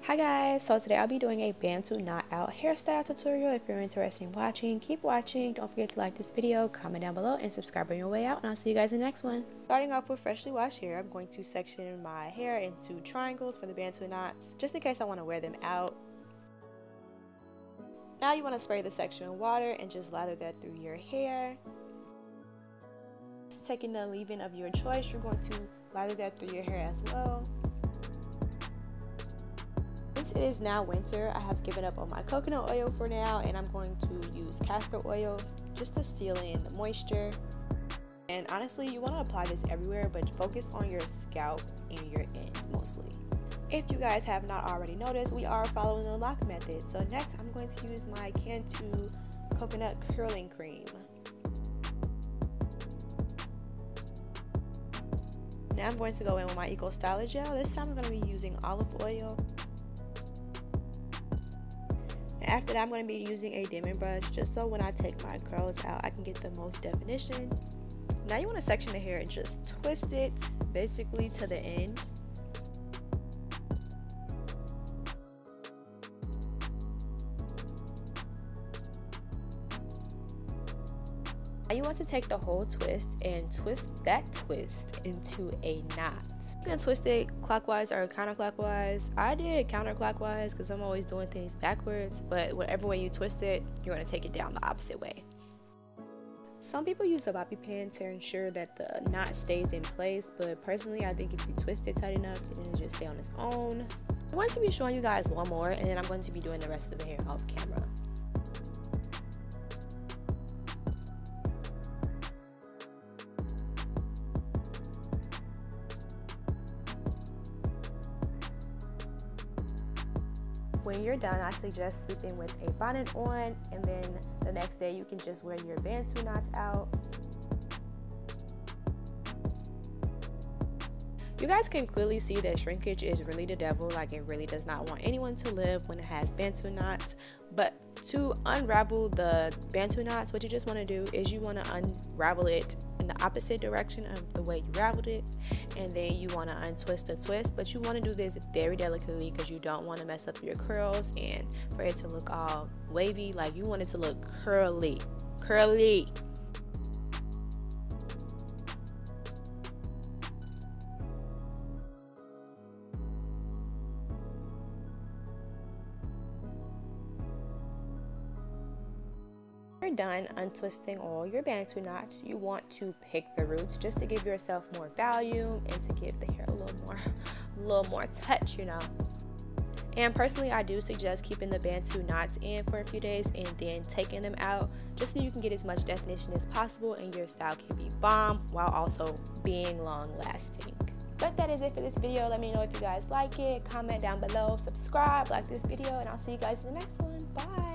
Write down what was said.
Hi guys, so today I'll be doing a Bantu knot out hairstyle tutorial. If you're interested in watching, keep watching. Don't forget to like this video, comment down below, and subscribe on your way out, and I'll see you guys in the next one. Starting off with freshly washed hair, I'm going to section my hair into triangles for the Bantu knots, just in case I want to wear them out. Now you want to spray the section with water and just lather that through your hair. Just taking the leave-in of your choice, you're going to lather that through your hair as well. Since it is now winter, I have given up on my coconut oil for now, and I'm going to use castor oil just to seal in the moisture. And honestly, you want to apply this everywhere, but focus on your scalp and your ends mostly. If you guys have not already noticed, we are following the lock method. So next, I'm going to use my Bantu coconut curling cream. Now I'm going to go in with my Eco Styler gel. This time I'm going to be using olive oil. After that, I'm going to be using a dimming brush just so when I take my curls out, I can get the most definition. Now you want to section the hair and just twist it basically to the end. Now you want to take the whole twist and twist that twist into a knot. You can twist it clockwise or counterclockwise. I did counterclockwise because I'm always doing things backwards, but whatever way you twist it, you're going to take it down the opposite way. Some people use a bobby pin to ensure that the knot stays in place, but personally I think if you twist it tight enough, then it'll just stay on its own. I'm going to be showing you guys one more, and then I'm going to be doing the rest of the hair off camera. When you're done, I suggest sleeping with a bonnet on, and then the next day you can just wear your Bantu knots out. You guys can clearly see that shrinkage is really the devil. Like, it really does not want anyone to live when it has Bantu knots. But to unravel the Bantu knots, what you just want to do is you want to unravel it in the opposite direction of the way you raveled it, and then you want to untwist the twist, but you want to do this very delicately because you don't want to mess up your curls and for it to look all wavy. Like, you want it to look curly. You're done untwisting all your Bantu knots, you want to pick the roots just to give yourself more volume and to give the hair a little more touch, you know. And personally, I do suggest keeping the Bantu knots in for a few days and then taking them out just so you can get as much definition as possible and your style can be bomb while also being long lasting. But that is it for this video. Let me know if you guys like it, comment down below, subscribe, like this video, and I'll see you guys in the next one. Bye.